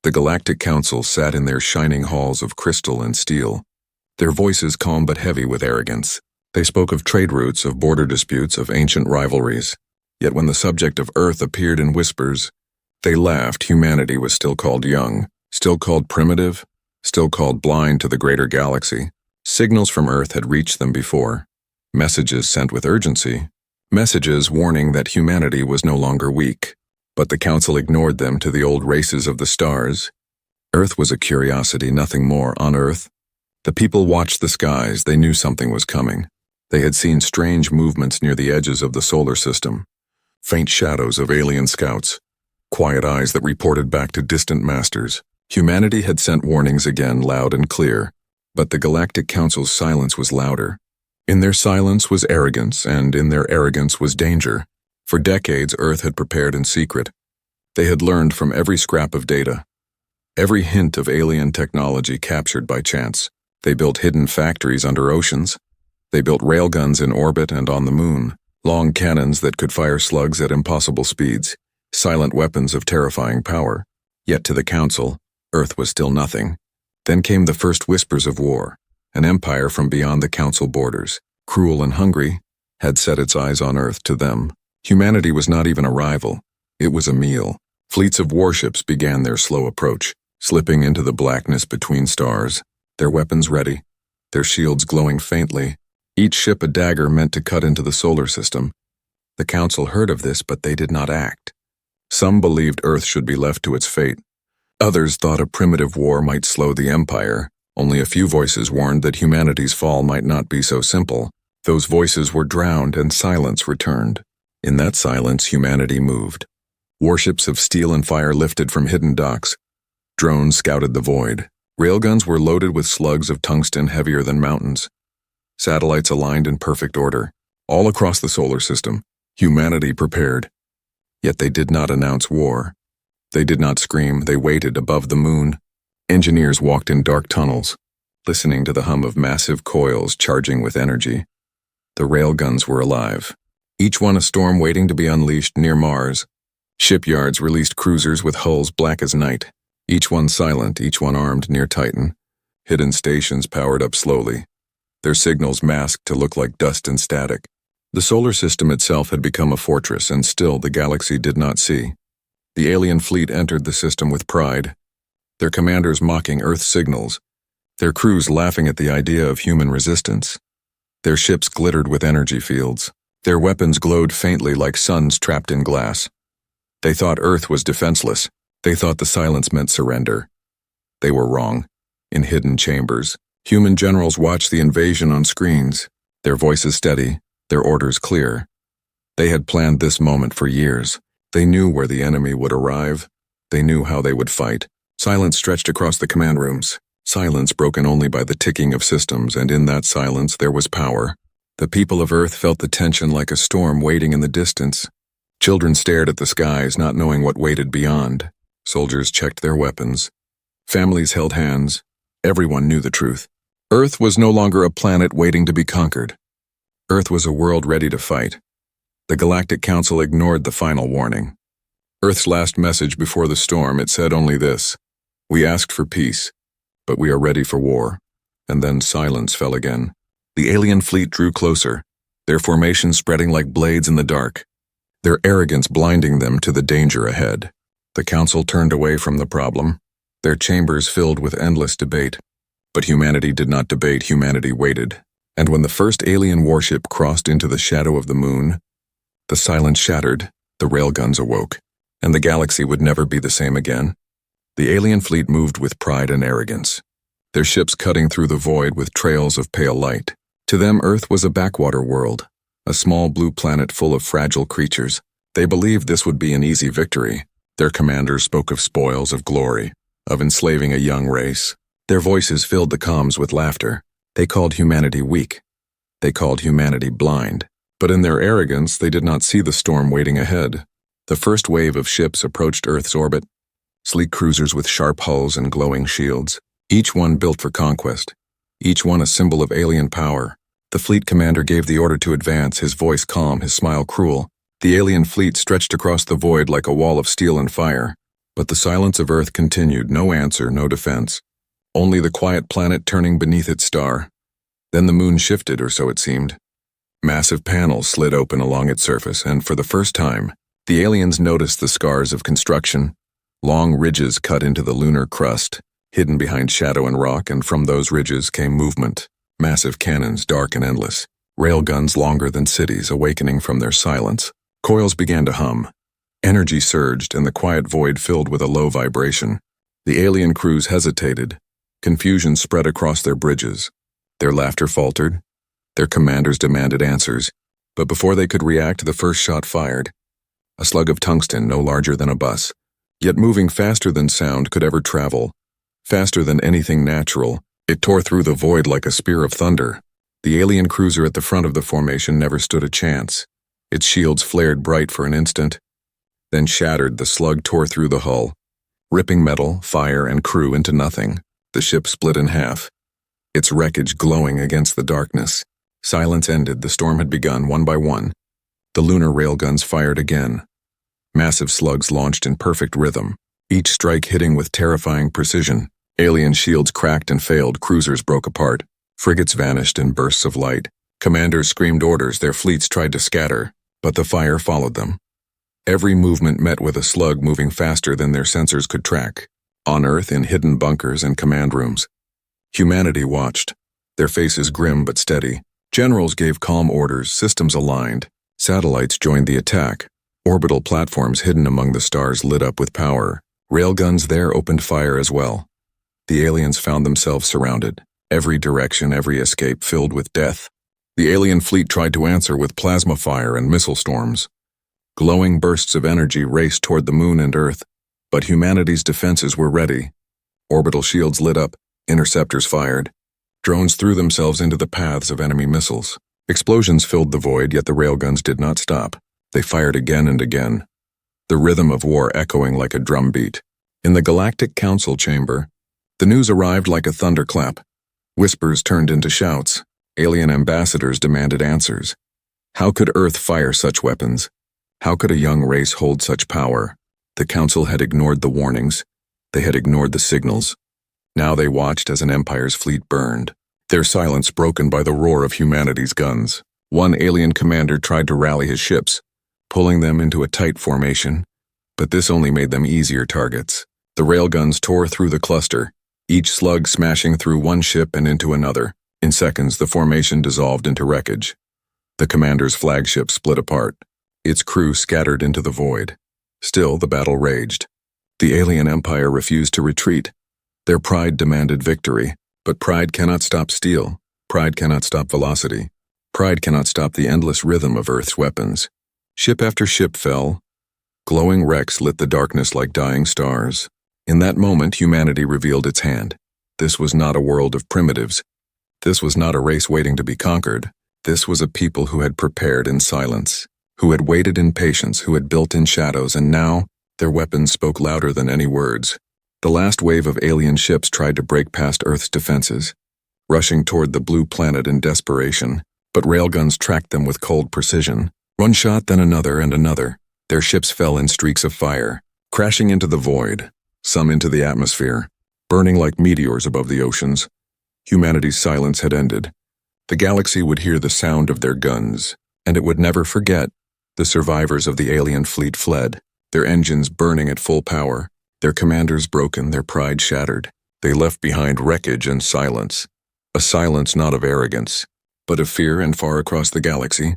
The Galactic Council sat in their shining halls of crystal and steel, their voices calm but heavy with arrogance. They spoke of trade routes, of border disputes, of ancient rivalries. Yet when the subject of Earth appeared in whispers, they laughed. Humanity was still called young, still called primitive, still called blind to the greater galaxy. Signals from Earth had reached them before. Messages sent with urgency. Messages warning that humanity was no longer weak. But the Council ignored them to the old races of the stars. Earth was a curiosity, nothing more. On Earth, the people watched the skies. They knew something was coming. They had seen strange movements near the edges of the solar system. Faint shadows of alien scouts. Quiet eyes that reported back to distant masters. Humanity had sent warnings again, loud and clear. But the Galactic Council's silence was louder. In their silence was arrogance, and in their arrogance was danger. For decades, Earth had prepared in secret. They had learned from every scrap of data, every hint of alien technology captured by chance. They built hidden factories under oceans. They built railguns in orbit and on the moon, long cannons that could fire slugs at impossible speeds, silent weapons of terrifying power. Yet to the Council, Earth was still nothing. Then came the first whispers of war. An empire from beyond the Council borders, cruel and hungry, had set its eyes on Earth. To them, humanity was not even a rival. It was a meal. Fleets of warships began their slow approach, slipping into the blackness between stars, their weapons ready, their shields glowing faintly, each ship a dagger meant to cut into the solar system. The Council heard of this, but they did not act. Some believed Earth should be left to its fate. Others thought a primitive war might slow the empire. Only a few voices warned that humanity's fall might not be so simple. Those voices were drowned and silence returned. In that silence, humanity moved. Warships of steel and fire lifted from hidden docks. Drones scouted the void. Railguns were loaded with slugs of tungsten heavier than mountains. Satellites aligned in perfect order. All across the solar system, humanity prepared. Yet they did not announce war. They did not scream. They waited above the moon. Engineers walked in dark tunnels, listening to the hum of massive coils charging with energy. The railguns were alive, each one a storm waiting to be unleashed near Mars. Shipyards released cruisers with hulls black as night, each one silent, each one armed near Titan. Hidden stations powered up slowly, their signals masked to look like dust and static. The solar system itself had become a fortress, and still the galaxy did not see. The alien fleet entered the system with pride, their commanders mocking Earth signals, their crews laughing at the idea of human resistance. Their ships glittered with energy fields. Their weapons glowed faintly like suns trapped in glass. They thought Earth was defenseless. They thought the silence meant surrender. They were wrong. In hidden chambers, human generals watched the invasion on screens, their voices steady, their orders clear. They had planned this moment for years. They knew where the enemy would arrive. They knew how they would fight. Silence stretched across the command rooms. Silence broken only by the ticking of systems, and in that silence there was power. The people of Earth felt the tension like a storm waiting in the distance. Children stared at the skies, not knowing what waited beyond. Soldiers checked their weapons. Families held hands. Everyone knew the truth. Earth was no longer a planet waiting to be conquered. Earth was a world ready to fight. The Galactic Council ignored the final warning. Earth's last message before the storm, it said only this: "We asked for peace, but we are ready for war." And then silence fell again. The alien fleet drew closer, their formation spreading like blades in the dark, their arrogance blinding them to the danger ahead. The Council turned away from the problem, their chambers filled with endless debate. But humanity did not debate, humanity waited. And when the first alien warship crossed into the shadow of the moon, the silence shattered, the railguns awoke, and the galaxy would never be the same again. The alien fleet moved with pride and arrogance, their ships cutting through the void with trails of pale light. To them, Earth was a backwater world, a small blue planet full of fragile creatures. They believed this would be an easy victory. Their commanders spoke of spoils, of glory, of enslaving a young race. Their voices filled the comms with laughter. They called humanity weak. They called humanity blind. But in their arrogance, they did not see the storm waiting ahead. The first wave of ships approached Earth's orbit, sleek cruisers with sharp hulls and glowing shields, each one built for conquest, each one a symbol of alien power. The fleet commander gave the order to advance, his voice calm, his smile cruel. The alien fleet stretched across the void like a wall of steel and fire. But the silence of Earth continued, no answer, no defense. Only the quiet planet turning beneath its star. Then the moon shifted, or so it seemed. Massive panels slid open along its surface, and for the first time, the aliens noticed the scars of construction, long ridges cut into the lunar crust, hidden behind shadow and rock, and from those ridges came movement. Massive cannons, dark and endless. Railguns longer than cities, awakening from their silence. Coils began to hum. Energy surged, and the quiet void filled with a low vibration. The alien crews hesitated. Confusion spread across their bridges. Their laughter faltered. Their commanders demanded answers. But before they could react, the first shot fired. A slug of tungsten no larger than a bus, yet moving faster than sound could ever travel. Faster than anything natural, it tore through the void like a spear of thunder. The alien cruiser at the front of the formation never stood a chance. Its shields flared bright for an instant, then shattered. The slug tore through the hull, ripping metal, fire, and crew into nothing. The ship split in half, its wreckage glowing against the darkness. Silence ended. The storm had begun, one by one. The lunar railguns fired again. Massive slugs launched in perfect rhythm, each strike hitting with terrifying precision. Alien shields cracked and failed, cruisers broke apart, frigates vanished in bursts of light. Commanders screamed orders, their fleets tried to scatter, but the fire followed them. Every movement met with a slug moving faster than their sensors could track. On Earth, in hidden bunkers and command rooms, humanity watched, their faces grim but steady. Generals gave calm orders, systems aligned. Satellites joined the attack. Orbital platforms hidden among the stars lit up with power. Railguns there opened fire as well. The aliens found themselves surrounded. Every direction, every escape filled with death. The alien fleet tried to answer with plasma fire and missile storms. Glowing bursts of energy raced toward the moon and Earth, but humanity's defenses were ready. Orbital shields lit up, interceptors fired. Drones threw themselves into the paths of enemy missiles. Explosions filled the void, yet the railguns did not stop. They fired again and again, the rhythm of war echoing like a drumbeat. In the Galactic Council chamber, the news arrived like a thunderclap. Whispers turned into shouts. Alien ambassadors demanded answers. How could Earth fire such weapons? How could a young race hold such power? The Council had ignored the warnings. They had ignored the signals. Now they watched as an empire's fleet burned, their silence broken by the roar of humanity's guns. One alien commander tried to rally his ships, pulling them into a tight formation, but this only made them easier targets. The railguns tore through the cluster, each slug smashing through one ship and into another. In seconds, the formation dissolved into wreckage. The commander's flagship split apart, its crew scattered into the void. Still, the battle raged. The alien empire refused to retreat. Their pride demanded victory, but pride cannot stop steel. Pride cannot stop velocity. Pride cannot stop the endless rhythm of Earth's weapons. Ship after ship fell. Glowing wrecks lit the darkness like dying stars. In that moment, humanity revealed its hand. This was not a world of primitives. This was not a race waiting to be conquered. This was a people who had prepared in silence, who had waited in patience, who had built in shadows, and now their weapons spoke louder than any words. The last wave of alien ships tried to break past Earth's defenses, rushing toward the blue planet in desperation, but railguns tracked them with cold precision. One shot, then another and another. Their ships fell in streaks of fire, crashing into the void, some into the atmosphere, burning like meteors above the oceans. Humanity's silence had ended. The galaxy would hear the sound of their guns, and it would never forget. The survivors of the alien fleet fled, their engines burning at full power, their commanders broken, their pride shattered. They left behind wreckage and silence. A silence not of arrogance, but of fear. And far across the galaxy,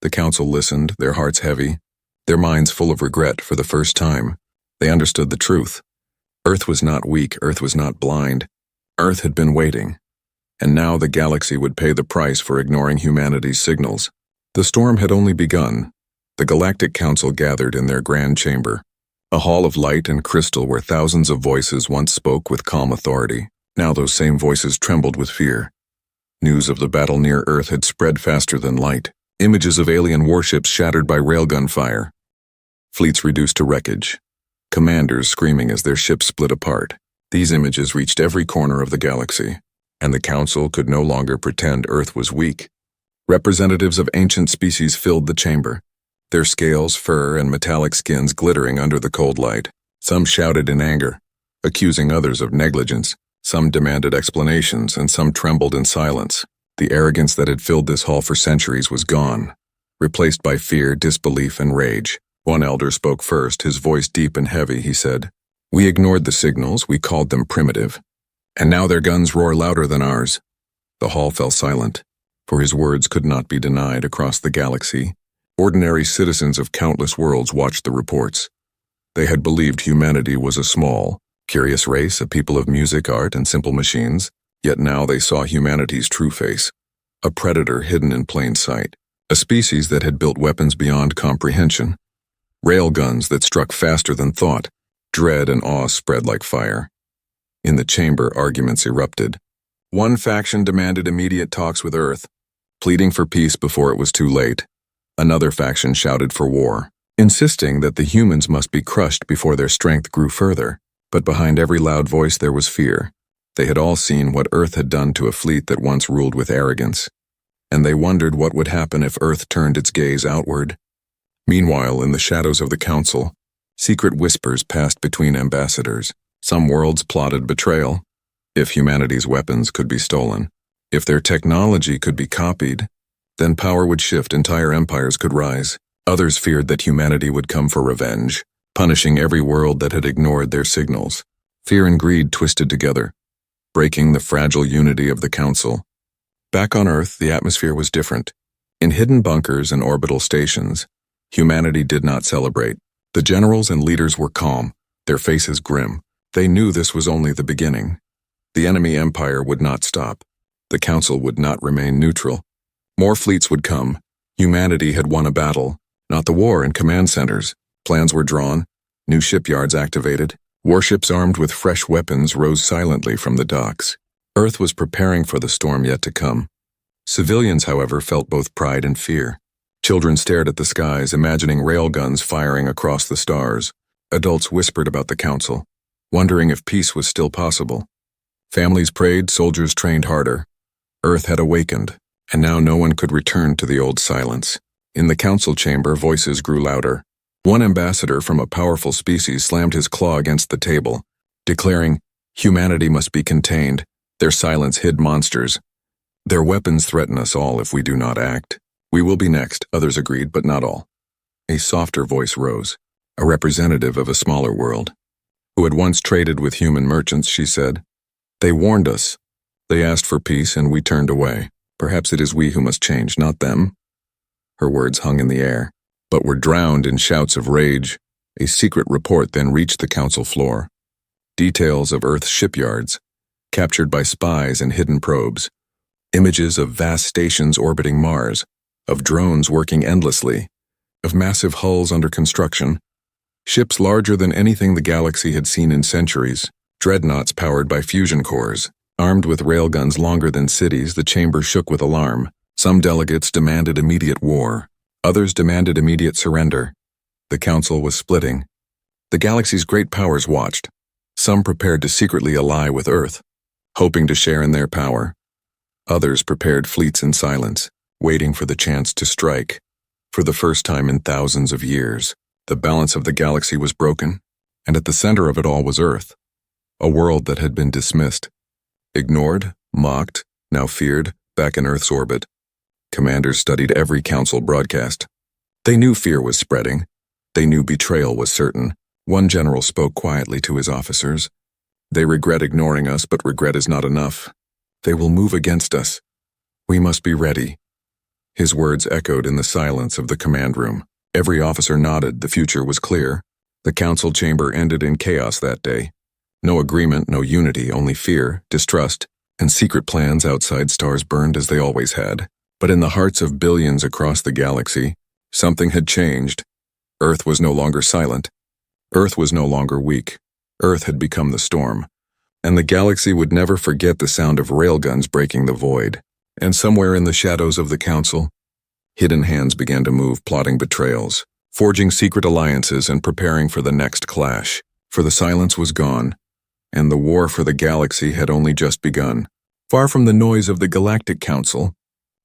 the Council listened, their hearts heavy, their minds full of regret. For the first time, they understood the truth. Earth was not weak, Earth was not blind. Earth had been waiting, and now the galaxy would pay the price for ignoring humanity's signals. The storm had only begun. The Galactic Council gathered in their grand chamber, a hall of light and crystal where thousands of voices once spoke with calm authority. Now those same voices trembled with fear. News of the battle near Earth had spread faster than light. Images of alien warships shattered by railgun fire. Fleets reduced to wreckage. Commanders screaming as their ships split apart. These images reached every corner of the galaxy, and the Council could no longer pretend Earth was weak. Representatives of ancient species filled the chamber, their scales, fur, and metallic skins glittering under the cold light. Some shouted in anger, accusing others of negligence. Some demanded explanations, and some trembled in silence. The arrogance that had filled this hall for centuries was gone, replaced by fear, disbelief, and rage. One elder spoke first, his voice deep and heavy. He said, "We ignored the signals, we called them primitive. And now their guns roar louder than ours." The hall fell silent, for his words could not be denied. Across the galaxy, ordinary citizens of countless worlds watched the reports. They had believed humanity was a small, curious race, a people of music, art, and simple machines, yet now they saw humanity's true face, a predator hidden in plain sight, a species that had built weapons beyond comprehension, railguns that struck faster than thought. Dread and awe spread like fire. In the chamber, arguments erupted. One faction demanded immediate talks with Earth, pleading for peace before it was too late. Another faction shouted for war, insisting that the humans must be crushed before their strength grew further. But behind every loud voice there was fear. They had all seen what Earth had done to a fleet that once ruled with arrogance, and they wondered what would happen if Earth turned its gaze outward. Meanwhile, in the shadows of the Council, secret whispers passed between ambassadors. Some worlds plotted betrayal. If humanity's weapons could be stolen, if their technology could be copied, then power would shift, entire empires could rise. Others feared that humanity would come for revenge, punishing every world that had ignored their signals. Fear and greed twisted together, breaking the fragile unity of the Council. Back on Earth, the atmosphere was different. In hidden bunkers and orbital stations, humanity did not celebrate. The generals and leaders were calm, their faces grim. They knew this was only the beginning. The enemy empire would not stop. The Council would not remain neutral. More fleets would come. Humanity had won a battle, not the war in command centers. Plans were drawn, new shipyards activated. Warships armed with fresh weapons rose silently from the docks. Earth was preparing for the storm yet to come. Civilians, however, felt both pride and fear. Children stared at the skies, imagining railguns firing across the stars. Adults whispered about the Council, wondering if peace was still possible. Families prayed, soldiers trained harder. Earth had awakened, and now no one could return to the old silence. In the Council chamber, voices grew louder. One ambassador from a powerful species slammed his claw against the table, declaring, "Humanity must be contained. Their silence hid monsters. Their weapons threaten us all if we do not act." "We will be next," others agreed, but not all. A softer voice rose, a representative of a smaller world, who had once traded with human merchants. She said, "They warned us. They asked for peace and we turned away. Perhaps it is we who must change, not them." Her words hung in the air, but were drowned in shouts of rage. A secret report then reached the Council floor. Details of Earth's shipyards, captured by spies and hidden probes. Images of vast stations orbiting Mars, of drones working endlessly, of massive hulls under construction. Ships larger than anything the galaxy had seen in centuries. Dreadnoughts powered by fusion cores, armed with railguns longer than cities. The chamber shook with alarm. Some delegates demanded immediate war. Others demanded immediate surrender. The Council was splitting. The galaxy's great powers watched. Some prepared to secretly ally with Earth, hoping to share in their power. Others prepared fleets in silence, waiting for the chance to strike. For the first time in thousands of years, the balance of the galaxy was broken, and at the center of it all was Earth, a world that had been dismissed, ignored, mocked, now feared, back in Earth's orbit. Commanders studied every Council broadcast. They knew fear was spreading. They knew betrayal was certain. One general spoke quietly to his officers. "They regret ignoring us, but regret is not enough. They will move against us. We must be ready." His words echoed in the silence of the command room. Every officer nodded. The future was clear. The Council chamber ended in chaos that day. No agreement, no unity, only fear, distrust, and secret plans outside stars burned as they always had. But in the hearts of billions across the galaxy, something had changed. Earth was no longer silent. Earth was no longer weak. Earth had become the storm. And the galaxy would never forget the sound of railguns breaking the void. And somewhere in the shadows of the Council, hidden hands began to move, plotting betrayals, forging secret alliances, and preparing for the next clash. For the silence was gone, and the war for the galaxy had only just begun. Far from the noise of the Galactic Council,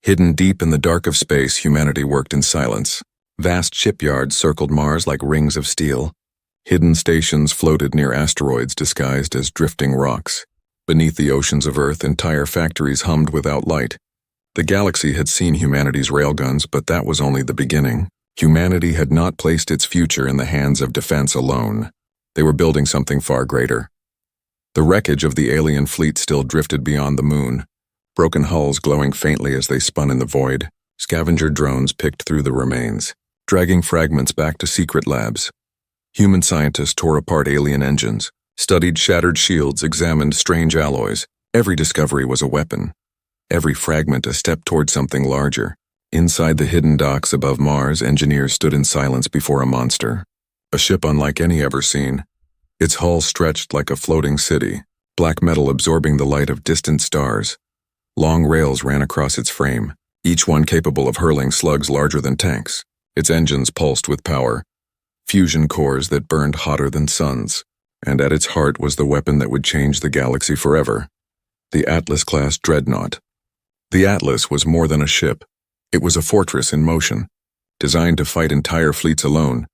hidden deep in the dark of space, humanity worked in silence. Vast shipyards circled Mars like rings of steel. Hidden stations floated near asteroids disguised as drifting rocks. Beneath the oceans of Earth, entire factories hummed without light. The galaxy had seen humanity's railguns, but that was only the beginning. Humanity had not placed its future in the hands of defense alone. They were building something far greater. The wreckage of the alien fleet still drifted beyond the moon, broken hulls glowing faintly as they spun in the void. Scavenger drones picked through the remains, dragging fragments back to secret labs. Human scientists tore apart alien engines, studied shattered shields, examined strange alloys. Every discovery was a weapon. Every fragment a step toward something larger. Inside the hidden docks above Mars, engineers stood in silence before a monster. A ship unlike any ever seen. Its hull stretched like a floating city, black metal absorbing the light of distant stars. Long rails ran across its frame, each one capable of hurling slugs larger than tanks. Its engines pulsed with power, fusion cores that burned hotter than suns. And at its heart was the weapon that would change the galaxy forever. The Atlas-class dreadnought. The Atlas was more than a ship. It was a fortress in motion, designed to fight entire fleets alone.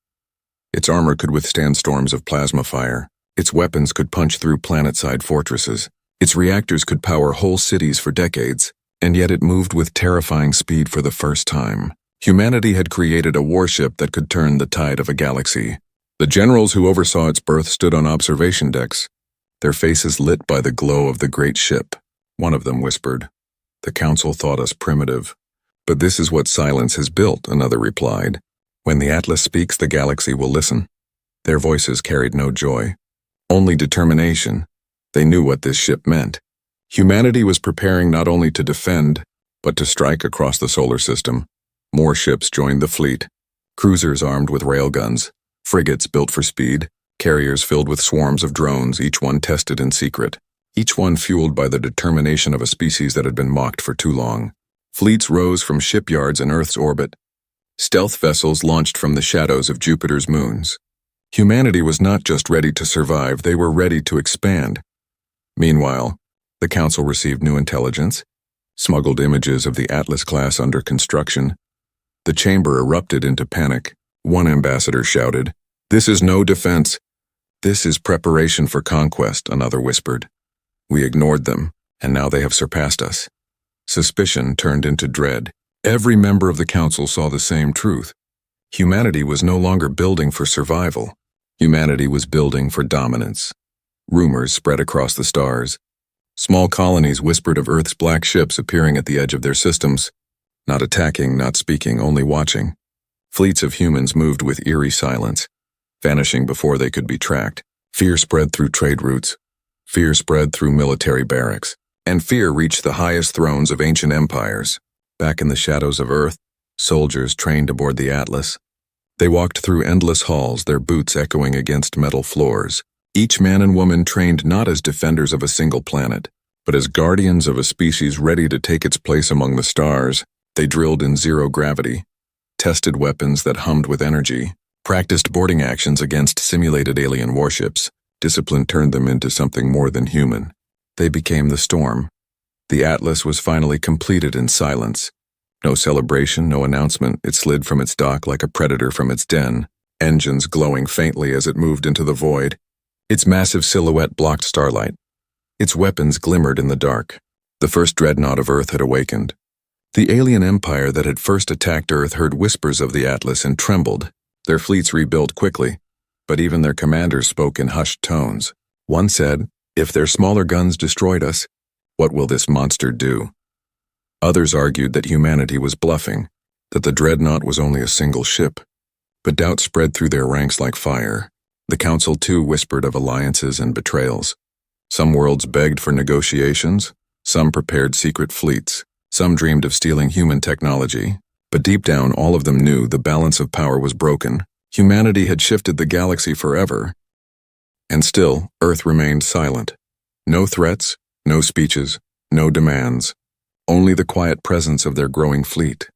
Its armor could withstand storms of plasma fire. Its weapons could punch through planet-side fortresses. Its reactors could power whole cities for decades, and yet it moved with terrifying speed for the first time. Humanity had created a warship that could turn the tide of a galaxy. The generals who oversaw its birth stood on observation decks, their faces lit by the glow of the great ship. One of them whispered, "The Council thought us primitive. But this is what silence has built," another replied. "When the Atlas speaks, the galaxy will listen." Their voices carried no joy, only determination. They knew what this ship meant. Humanity was preparing not only to defend, but to strike across the solar system. More ships joined the fleet. Cruisers armed with railguns, frigates built for speed, carriers filled with swarms of drones, each one tested in secret. Each one fueled by the determination of a species that had been mocked for too long. Fleets rose from shipyards in Earth's orbit. Stealth vessels launched from the shadows of Jupiter's moons. Humanity was not just ready to survive, they were ready to expand. Meanwhile, the Council received new intelligence, smuggled images of the Atlas class under construction. The chamber erupted into panic. One ambassador shouted, "This is no defense. This is preparation for conquest," another whispered. "We ignored them, and now they have surpassed us." Suspicion turned into dread. Every member of the Council saw the same truth. Humanity was no longer building for survival. Humanity was building for dominance. Rumors spread across the stars. Small colonies whispered of Earth's black ships appearing at the edge of their systems, not attacking, not speaking, only watching. Fleets of humans moved with eerie silence, vanishing before they could be tracked. Fear spread through trade routes. Fear spread through military barracks. And fear reached the highest thrones of ancient empires. Back in the shadows of Earth, soldiers trained aboard the Atlas. They walked through endless halls, their boots echoing against metal floors. Each man and woman trained not as defenders of a single planet, but as guardians of a species ready to take its place among the stars. They drilled in zero gravity, tested weapons that hummed with energy, practiced boarding actions against simulated alien warships. Discipline turned them into something more than human. They became the storm. The Atlas was finally completed in silence. No celebration, no announcement. It slid from its dock like a predator from its den, engines glowing faintly as it moved into the void. Its massive silhouette blocked starlight. Its weapons glimmered in the dark. The first dreadnought of Earth had awakened. The alien empire that had first attacked Earth heard whispers of the Atlas and trembled. Their fleets rebuilt quickly, but even their commanders spoke in hushed tones. One said, "If their smaller guns destroyed us, what will this monster do?" Others argued that humanity was bluffing, that the dreadnought was only a single ship. But doubt spread through their ranks like fire. The Council too whispered of alliances and betrayals. Some worlds begged for negotiations, some prepared secret fleets, some dreamed of stealing human technology. But deep down, all of them knew the balance of power was broken. Humanity had shifted the galaxy forever. And still, Earth remained silent. No threats, no speeches, no demands. Only the quiet presence of their growing fleet.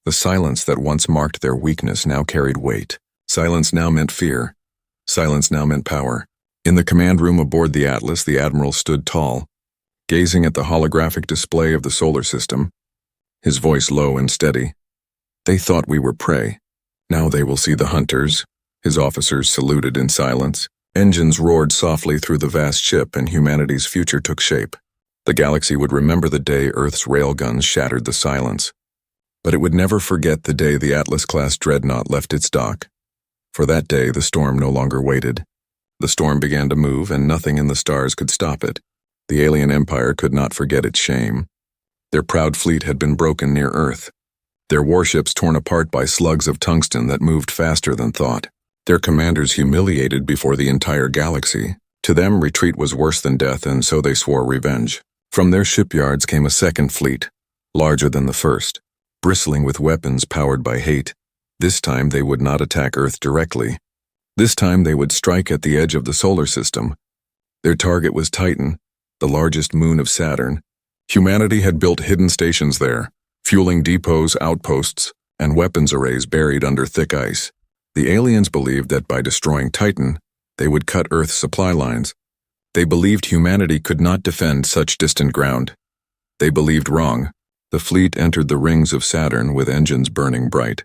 The silence that once marked their weakness now carried weight. Silence now meant fear. Silence now meant power. In the command room aboard the Atlas, the Admiral stood tall, gazing at the holographic display of the solar system, his voice low and steady. "They thought we were prey. Now they will see the hunters." His officers saluted in silence. Engines roared softly through the vast ship, and humanity's future took shape. The galaxy would remember the day Earth's railguns shattered the silence. But it would never forget the day the Atlas-class dreadnought left its dock. For that day, the storm no longer waited. The storm began to move, and nothing in the stars could stop it. The alien empire could not forget its shame. Their proud fleet had been broken near Earth. Their warships torn apart by slugs of tungsten that moved faster than thought. Their commanders humiliated before the entire galaxy. To them, retreat was worse than death, and so they swore revenge. From their shipyards came a second fleet, larger than the first, bristling with weapons powered by hate. This time they would not attack Earth directly. This time they would strike at the edge of the solar system. Their target was Titan, the largest moon of Saturn. Humanity had built hidden stations there, fueling depots, outposts, and weapons arrays buried under thick ice. The aliens believed that by destroying Titan, they would cut Earth's supply lines. They believed humanity could not defend such distant ground. They believed wrong. The fleet entered the rings of Saturn with engines burning bright.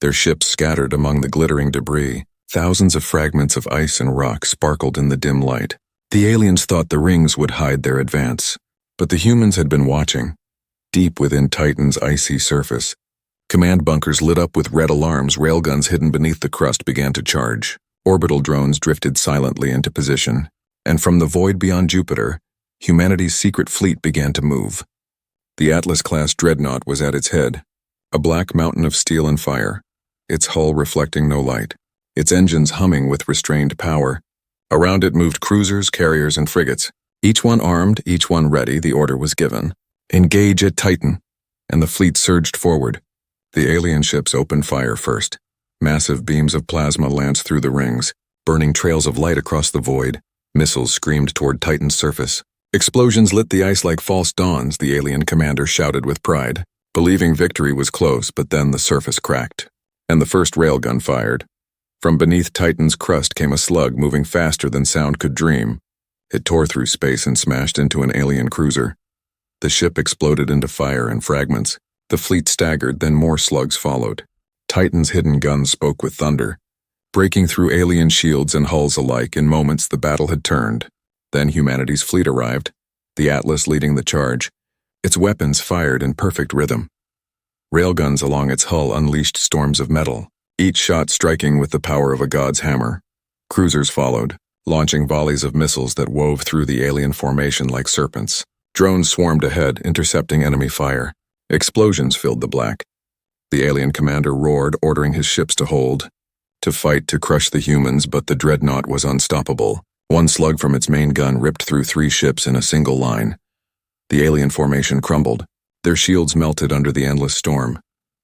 Their ships scattered among the glittering debris. Thousands of fragments of ice and rock sparkled in the dim light. The aliens thought the rings would hide their advance, but the humans had been watching. Deep within Titan's icy surface, command bunkers lit up with red alarms. Railguns hidden beneath the crust began to charge. Orbital drones drifted silently into position. And from the void beyond Jupiter, humanity's secret fleet began to move. The Atlas-class dreadnought was at its head, a black mountain of steel and fire, its hull reflecting no light, its engines humming with restrained power. Around it moved cruisers, carriers, and frigates, each one armed, each one ready. The order was given. Engage at Titan, and the fleet surged forward. The alien ships opened fire first. Massive beams of plasma lanced through the rings, burning trails of light across the void. Missiles screamed toward Titan's surface. Explosions lit the ice like false dawns, the alien commander shouted with pride, believing victory was close. But then the surface cracked, and the first railgun fired. From beneath Titan's crust came a slug moving faster than sound could dream. It tore through space and smashed into an alien cruiser. The ship exploded into fire and fragments. The fleet staggered, then more slugs followed. Titan's hidden guns spoke with thunder, breaking through alien shields and hulls alike. In moments, the battle had turned. Then humanity's fleet arrived, the Atlas leading the charge. Its weapons fired in perfect rhythm. Railguns along its hull unleashed storms of metal, each shot striking with the power of a god's hammer. Cruisers followed, launching volleys of missiles that wove through the alien formation like serpents. Drones swarmed ahead, intercepting enemy fire. Explosions filled the black. The alien commander roared, ordering his ships to hold, to fight, to crush the humans, but the dreadnought was unstoppable. One slug from its main gun ripped through 3 ships in a single line. The alien formation crumbled. Their shields melted under the endless storm.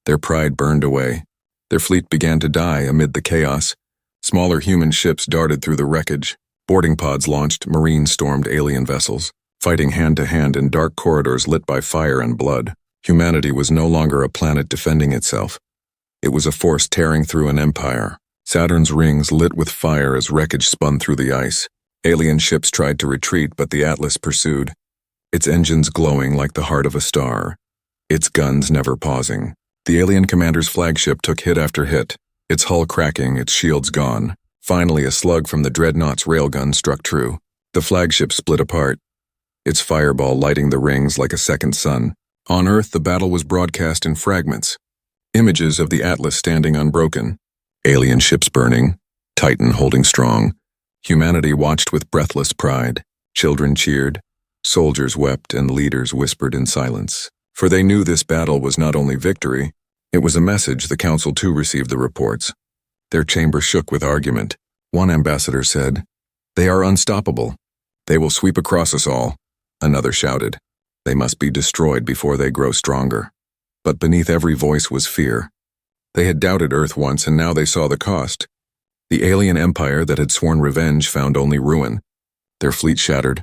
Their pride burned away. Their fleet began to die amid the chaos. Smaller human ships darted through the wreckage. Boarding pods launched. Marines stormed alien vessels, fighting hand-to-hand in dark corridors lit by fire and blood. Humanity was no longer a planet defending itself. It was a force tearing through an empire. Saturn's rings lit with fire as wreckage spun through the ice. Alien ships tried to retreat, but the Atlas pursued, its engines glowing like the heart of a star, its guns never pausing. The alien commander's flagship took hit after hit, its hull cracking, its shields gone. Finally, a slug from the dreadnought's railgun struck true. The flagship split apart, its fireball lighting the rings like a second sun. On Earth, the battle was broadcast in fragments. Images of the Atlas standing unbroken, alien ships burning, Titan holding strong. Humanity watched with breathless pride. Children cheered, soldiers wept, and leaders whispered in silence. For they knew this battle was not only victory, it was a message. The council too received the reports. Their chamber shook with argument. One ambassador said, "They are unstoppable. They will sweep across us all." Another shouted, "They must be destroyed before they grow stronger." But beneath every voice was fear. They had doubted Earth once, and now they saw the cost. The alien empire that had sworn revenge found only ruin. Their fleet shattered,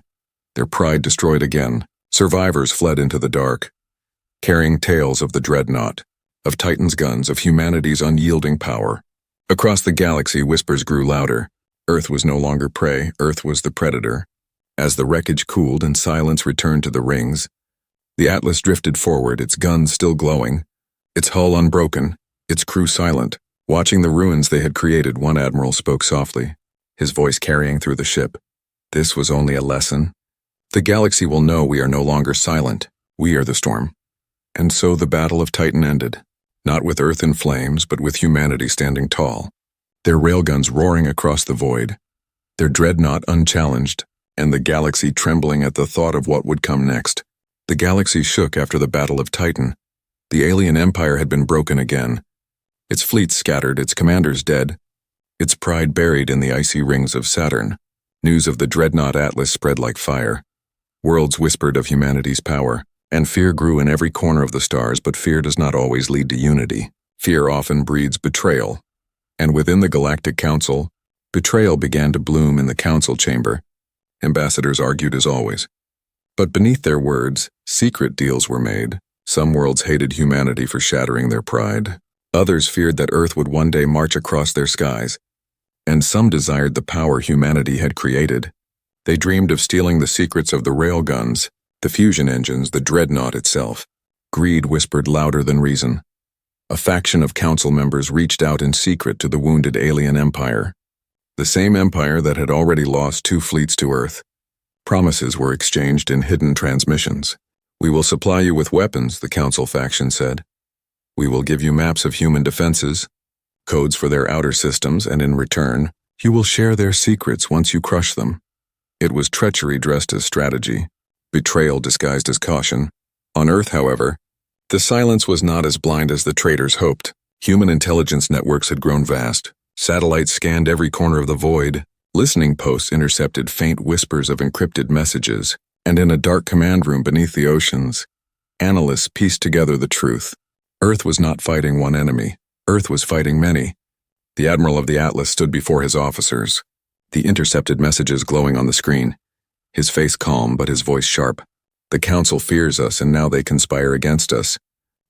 their pride destroyed again. Survivors fled into the dark, carrying tales of the dreadnought, of Titan's guns, of humanity's unyielding power. Across the galaxy, whispers grew louder. Earth was no longer prey, Earth was the predator. As the wreckage cooled and silence returned to the rings, the Atlas drifted forward, its guns still glowing, its hull unbroken, its crew silent. Watching the ruins they had created, one admiral spoke softly, his voice carrying through the ship. This was only a lesson. The galaxy will know we are no longer silent. We are the storm. And so the Battle of Titan ended, not with Earth in flames, but with humanity standing tall, their railguns roaring across the void, their dreadnought unchallenged, and the galaxy trembling at the thought of what would come next. The galaxy shook after the Battle of Titan. The alien empire had been broken again, its fleet scattered, its commanders dead, its pride buried in the icy rings of Saturn. News of the dreadnought Atlas spread like fire. Worlds whispered of humanity's power, and fear grew in every corner of the stars, but fear does not always lead to unity. Fear often breeds betrayal. And within the Galactic Council, betrayal began to bloom in the council chamber. Ambassadors argued as always. But beneath their words, secret deals were made. Some worlds hated humanity for shattering their pride. Others feared that Earth would one day march across their skies. And some desired the power humanity had created. They dreamed of stealing the secrets of the railguns, the fusion engines, the dreadnought itself. Greed whispered louder than reason. A faction of council members reached out in secret to the wounded alien empire. The same empire that had already lost 2 fleets to Earth. Promises were exchanged in hidden transmissions. "We will supply you with weapons," the council faction said. "We will give you maps of human defenses, codes for their outer systems, and in return, you will share their secrets once you crush them." It was treachery dressed as strategy, betrayal disguised as caution. On Earth, however, the silence was not as blind as the traitors hoped. Human intelligence networks had grown vast. Satellites scanned every corner of the void. Listening posts intercepted faint whispers of encrypted messages, and in a dark command room beneath the oceans, analysts pieced together the truth. Earth was not fighting one enemy. Earth was fighting many. The admiral of the Atlas stood before his officers, the intercepted messages glowing on the screen. His face calm, but his voice sharp. "The council fears us, and now they conspire against us.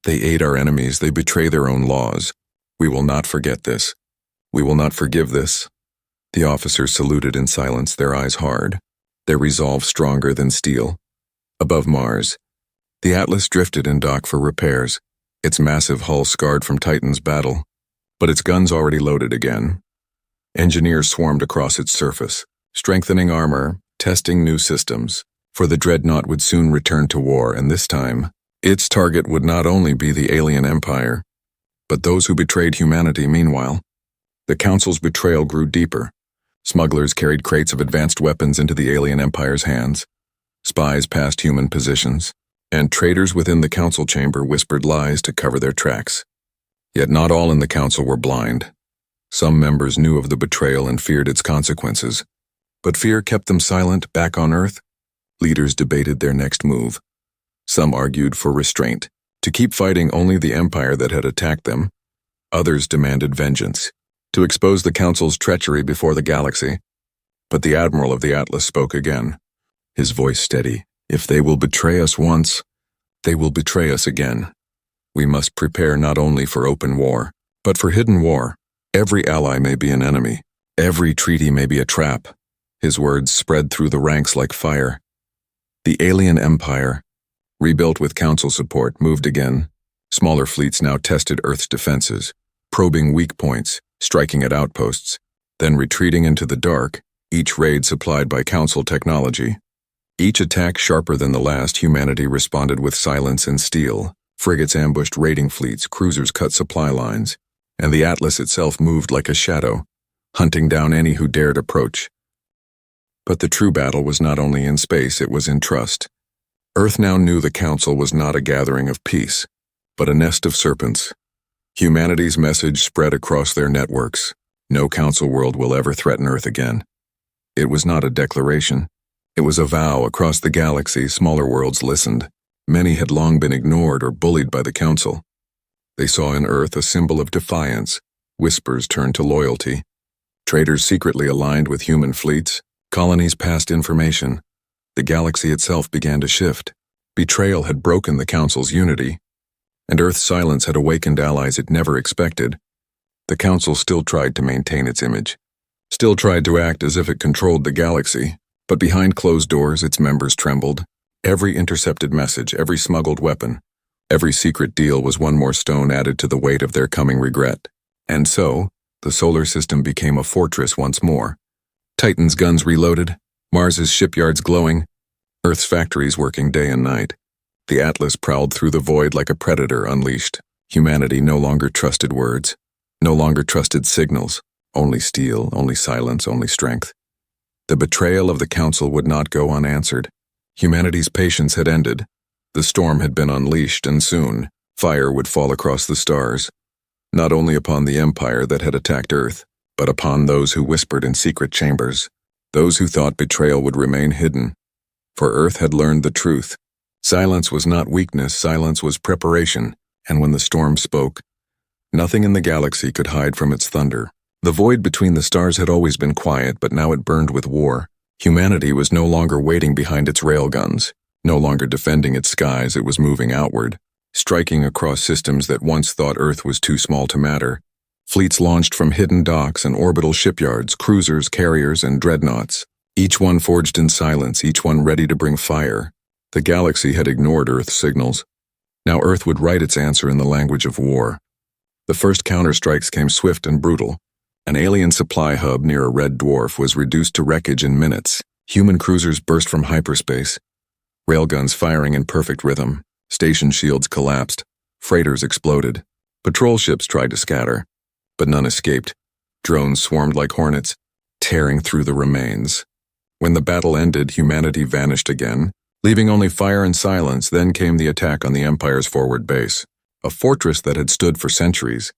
They aid our enemies, they betray their own laws. We will not forget this. We will not forgive this." The officers saluted in silence, their eyes hard, their resolve stronger than steel. Above Mars, the Atlas drifted in dock for repairs, its massive hull scarred from Titan's battle, but its guns already loaded again. Engineers swarmed across its surface, strengthening armor, testing new systems, for the dreadnought would soon return to war, and this time, its target would not only be the alien empire, but those who betrayed humanity meanwhile. The council's betrayal grew deeper. Smugglers carried crates of advanced weapons into the alien empire's hands. Spies passed human positions, and traitors within the council chamber whispered lies to cover their tracks. Yet not all in the council were blind. Some members knew of the betrayal and feared its consequences. But fear kept them silent. Back on Earth, leaders debated their next move. Some argued for restraint, to keep fighting only the empire that had attacked them. Others demanded vengeance, to expose the council's treachery before the galaxy. But the admiral of the Atlas spoke again, his voice steady. "If they will betray us once, they will betray us again. We must prepare not only for open war, but for hidden war. Every ally may be an enemy. Every treaty may be a trap." His words spread through the ranks like fire. The alien empire, rebuilt with council support, moved again. Smaller fleets now tested Earth's defenses, probing weak points, striking at outposts, then retreating into the dark, each raid supplied by council technology. Each attack sharper than the last, humanity responded with silence and steel. Frigates ambushed raiding fleets, cruisers cut supply lines, and the Atlas itself moved like a shadow, hunting down any who dared approach. But the true battle was not only in space, it was in trust. Earth now knew the council was not a gathering of peace, but a nest of serpents. Humanity's message spread across their networks. No council world will ever threaten Earth again. It was not a declaration. It was a vow. Across the galaxy, smaller worlds listened. Many had long been ignored or bullied by the council. They saw in Earth a symbol of defiance. Whispers turned to loyalty. Traitors secretly aligned with human fleets. Colonies passed information. The galaxy itself began to shift. Betrayal had broken the council's unity, and Earth's silence had awakened allies it never expected. The council still tried to maintain its image, still tried to act as if it controlled the galaxy, but behind closed doors its members trembled. Every intercepted message, every smuggled weapon, every secret deal was one more stone added to the weight of their coming regret. And so, the solar system became a fortress once more. Titan's guns reloaded, Mars's shipyards glowing, Earth's factories working day and night. The Atlas prowled through the void like a predator unleashed. Humanity no longer trusted words, no longer trusted signals, only steel, only silence, only strength. The betrayal of the Council would not go unanswered. Humanity's patience had ended. The storm had been unleashed, and soon, fire would fall across the stars, not only upon the Empire that had attacked Earth, but upon those who whispered in secret chambers, those who thought betrayal would remain hidden. For Earth had learned the truth. Silence was not weakness, silence was preparation, and when the storm spoke, nothing in the galaxy could hide from its thunder. The void between the stars had always been quiet, but now it burned with war. Humanity was no longer waiting behind its railguns, no longer defending its skies, it was moving outward, striking across systems that once thought Earth was too small to matter. Fleets launched from hidden docks and orbital shipyards, cruisers, carriers, and dreadnoughts, each one forged in silence, each one ready to bring fire. The galaxy had ignored Earth's signals. Now Earth would write its answer in the language of war. The first counterstrikes came swift and brutal. An alien supply hub near a red dwarf was reduced to wreckage in minutes. Human cruisers burst from hyperspace. Railguns firing in perfect rhythm. Station shields collapsed. Freighters exploded. Patrol ships tried to scatter, but none escaped. Drones swarmed like hornets, tearing through the remains. When the battle ended, humanity vanished again, leaving only fire and silence. Then came the attack on the Empire's forward base, a fortress that had stood for centuries,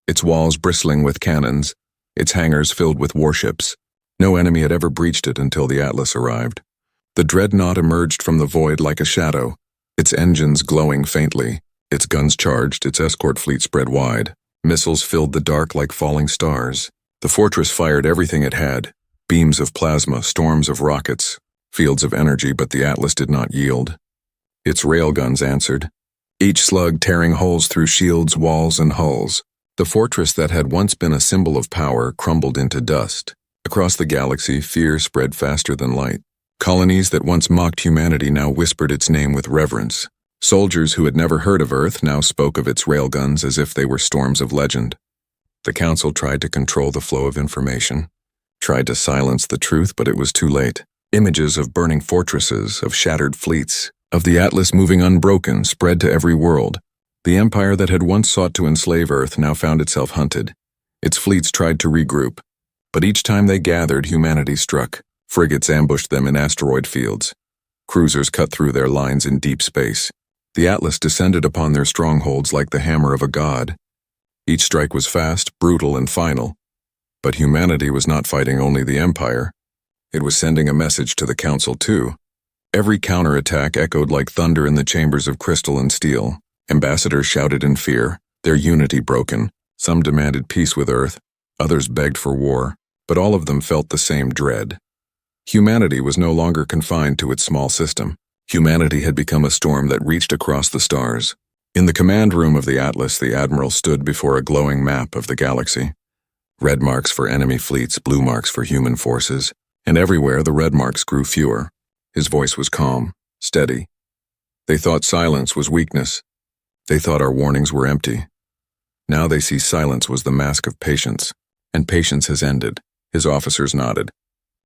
its walls bristling with cannons, its hangars filled with warships. No enemy had ever breached it until the Atlas arrived. The dreadnought emerged from the void like a shadow, its engines glowing faintly, its guns charged, its escort fleet spread wide. Missiles filled the dark like falling stars. The fortress fired everything it had, beams of plasma, storms of rockets, fields of energy, but the Atlas did not yield. Its railguns answered, each slug tearing holes through shields, walls, and hulls. The fortress that had once been a symbol of power crumbled into dust. Across the galaxy, fear spread faster than light. Colonies that once mocked humanity now whispered its name with reverence. Soldiers who had never heard of Earth now spoke of its railguns as if they were storms of legend. The Council tried to control the flow of information, tried to silence the truth, but it was too late. Images of burning fortresses, of shattered fleets, of the Atlas moving unbroken spread to every world. The Empire that had once sought to enslave Earth now found itself hunted. Its fleets tried to regroup, but each time they gathered, humanity struck. Frigates ambushed them in asteroid fields. Cruisers cut through their lines in deep space. The Atlas descended upon their strongholds like the hammer of a god. Each strike was fast, brutal, and final. But humanity was not fighting only the Empire. It was sending a message to the Council too. Every counterattack echoed like thunder in the chambers of crystal and steel. Ambassadors shouted in fear, their unity broken. Some demanded peace with Earth, others begged for war, but all of them felt the same dread. Humanity was no longer confined to its small system. Humanity had become a storm that reached across the stars. In the command room of the Atlas, the Admiral stood before a glowing map of the galaxy. Red marks for enemy fleets, blue marks for human forces, and everywhere the red marks grew fewer. His voice was calm, steady. They thought silence was weakness. They thought our warnings were empty. Now they see silence was the mask of patience, and patience has ended. His officers nodded,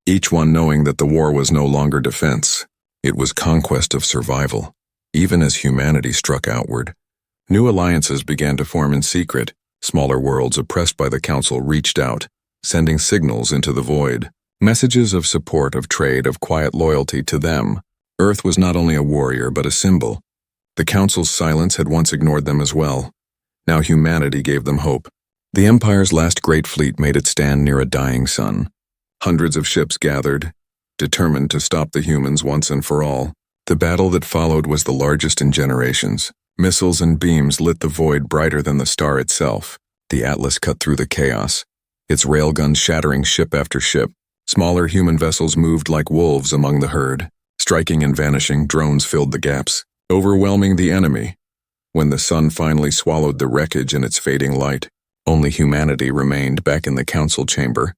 each one knowing that the war was no longer defense. It was conquest of survival. Even as humanity struck outward, new alliances began to form in secret. Smaller worlds oppressed by the Council reached out, sending signals into the void. Messages of support, of trade, of quiet loyalty to them. Earth was not only a warrior, but a symbol. The Council's silence had once ignored them as well. Now humanity gave them hope. The Empire's last great fleet made its stand near a dying sun. Hundreds of ships gathered, determined to stop the humans once and for all. The battle that followed was the largest in generations. Missiles and beams lit the void brighter than the star itself. The Atlas cut through the chaos, its railguns shattering ship after ship. Smaller human vessels moved like wolves among the herd. Striking and vanishing, drones filled the gaps, overwhelming the enemy. When the sun finally swallowed the wreckage in its fading light, only humanity remained back in the Council chamber.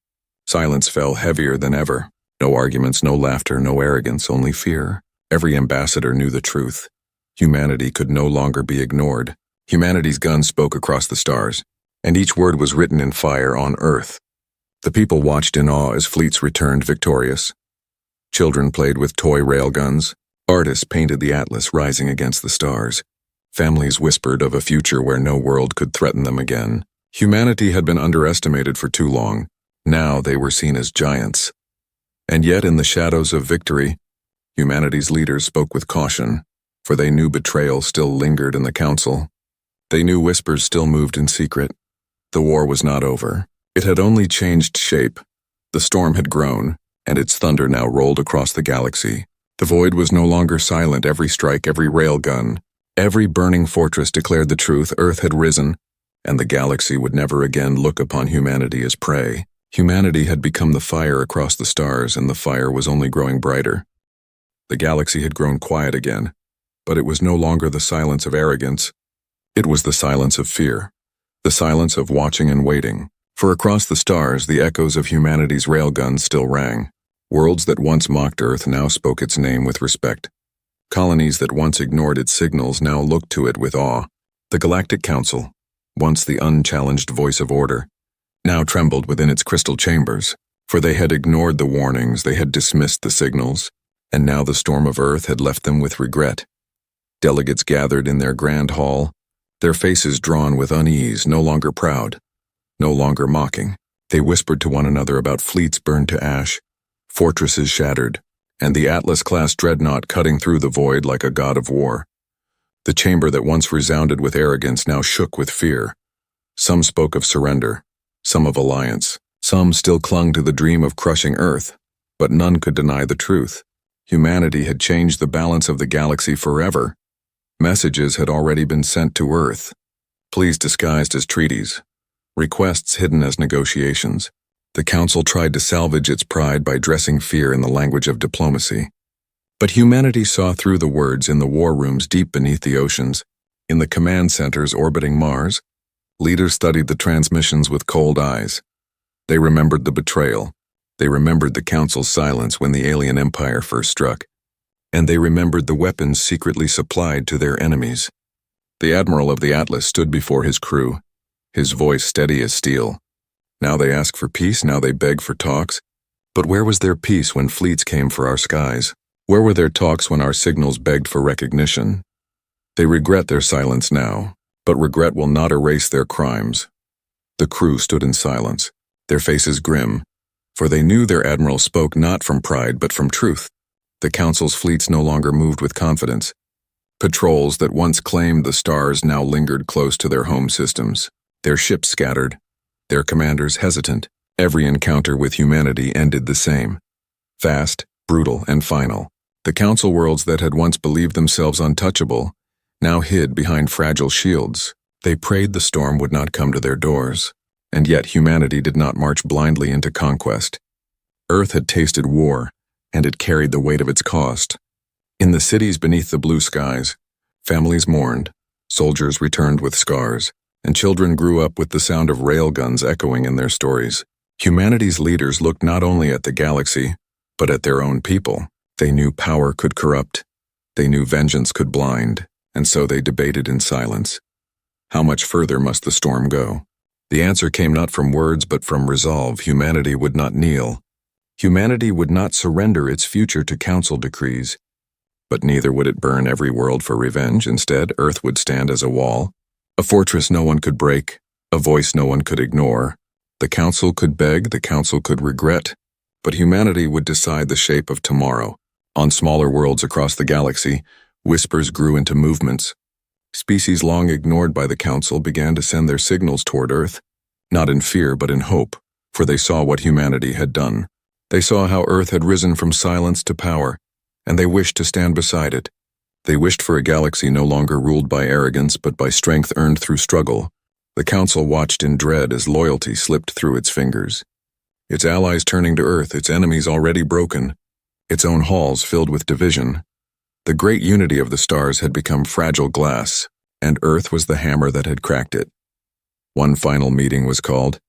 Silence fell heavier than ever. No arguments, no laughter, no arrogance, only fear. Every ambassador knew the truth. Humanity could no longer be ignored. Humanity's guns spoke across the stars. and each word was written in fire on Earth. The people watched in awe as fleets returned victorious. Children played with toy railguns. Artists painted the atlas rising against the stars. Families whispered of a future where no world could threaten them again. Humanity had been underestimated for too long. Now they were seen as giants. And yet, in the shadows of victory, humanity's leaders spoke with caution, for they knew betrayal still lingered in the council. They knew whispers still moved in secret. The war was not over. It had only changed shape. The storm had grown, and its thunder now rolled across the galaxy. The void was no longer silent. Every strike, every railgun, every burning fortress declared the truth. Earth had risen, and the galaxy would never again look upon humanity as prey. Humanity had become the fire across the stars, and the fire was only growing brighter. The galaxy had grown quiet again, but it was no longer the silence of arrogance. It was the silence of fear, the silence of watching and waiting. For across the stars, the echoes of humanity's railguns still rang. Worlds that once mocked Earth now spoke its name with respect. Colonies that once ignored its signals now looked to it with awe. The Galactic Council, once the unchallenged voice of order, now trembled within its crystal chambers, for they had ignored the warnings, they had dismissed the signals, and now the storm of Earth had left them with regret. Delegates gathered in their grand hall, their faces drawn with unease, no longer proud, no longer mocking. They whispered to one another about fleets burned to ash, fortresses shattered, and the Atlas-class dreadnought cutting through the void like a god of war. The chamber that once resounded with arrogance now shook with fear. Some spoke of surrender, some of alliance, some still clung to the dream of crushing Earth, but none could deny the truth. Humanity had changed the balance of the galaxy forever. Messages had already been sent to Earth, pleas disguised as treaties, requests hidden as negotiations. The Council tried to salvage its pride by dressing fear in the language of diplomacy. But humanity saw through the words in the war rooms deep beneath the oceans, in the command centers orbiting Mars. Leaders studied the transmissions with cold eyes. They remembered the betrayal. They remembered the Council's silence when the alien empire first struck. And they remembered the weapons secretly supplied to their enemies. The admiral of the Atlas stood before his crew, his voice steady as steel. Now they ask for peace, now they beg for talks. But where was their peace when fleets came for our skies? Where were their talks when our signals begged for recognition? They regret their silence now, but regret will not erase their crimes. The crew stood in silence, their faces grim, for they knew their admiral spoke not from pride but from truth. The Council's fleets no longer moved with confidence. Patrols that once claimed the stars now lingered close to their home systems, their ships scattered, their commanders hesitant. Every encounter with humanity ended the same. Fast, brutal, and final. The Council worlds that had once believed themselves untouchable now hid behind fragile shields. They prayed the storm would not come to their doors. And yet humanity did not march blindly into conquest. Earth had tasted war, and it carried the weight of its cost. In the cities beneath the blue skies, families mourned, soldiers returned with scars, and children grew up with the sound of railguns echoing in their stories. Humanity's leaders looked not only at the galaxy, but at their own people. They knew power could corrupt. They knew vengeance could blind, and so they debated in silence. How much further must the storm go? The answer came not from words but from resolve. Humanity would not kneel. Humanity would not surrender its future to council decrees. But neither would it burn every world for revenge. Instead, Earth would stand as a wall, a fortress no one could break, a voice no one could ignore. The council could beg, the council could regret, but humanity would decide the shape of tomorrow. On smaller worlds across the galaxy, whispers grew into movements. Species long ignored by the council began to send their signals toward Earth, not in fear but in hope, for they saw what humanity had done. They saw how Earth had risen from silence to power, and they wished to stand beside it. They wished for a galaxy no longer ruled by arrogance but by strength earned through struggle. The Council watched in dread as loyalty slipped through its fingers. Its allies turning to Earth, its enemies already broken, its own halls filled with division. The great unity of the stars had become fragile glass, and Earth was the hammer that had cracked it. One final meeting was called.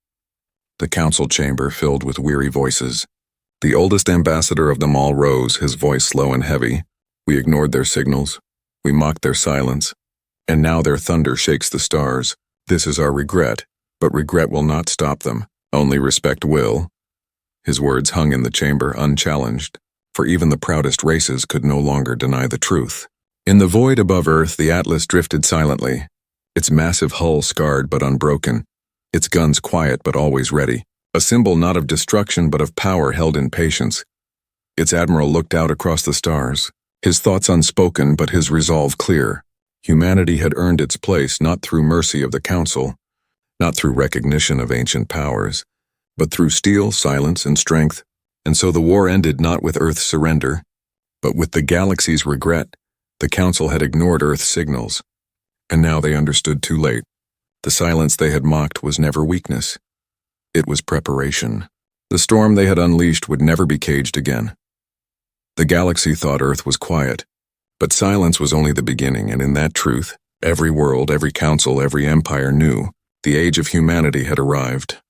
The council chamber filled with weary voices. The oldest ambassador of them all rose, his voice slow and heavy. We ignored their signals. We mocked their silence. And now their thunder shakes the stars. This is our regret, But regret will not stop them, only respect will. His words hung in the chamber unchallenged, for even the proudest races could no longer deny the truth. In the void above Earth, the Atlas drifted silently, its massive hull scarred but unbroken, its guns quiet but always ready, a symbol not of destruction but of power held in patience. Its admiral looked out across the stars, his thoughts unspoken but his resolve clear. Humanity had earned its place not through mercy of the Council, not through recognition of ancient powers, but through steel, silence, and strength. And so the war ended not with Earth's surrender, but with the galaxy's regret. The Council had ignored Earth's signals, and now they understood too late. The silence they had mocked was never weakness. It was preparation. The storm they had unleashed would never be caged again. The galaxy thought Earth was quiet, but silence was only the beginning, and in that truth, every world, every council, every empire knew the age of humanity had arrived.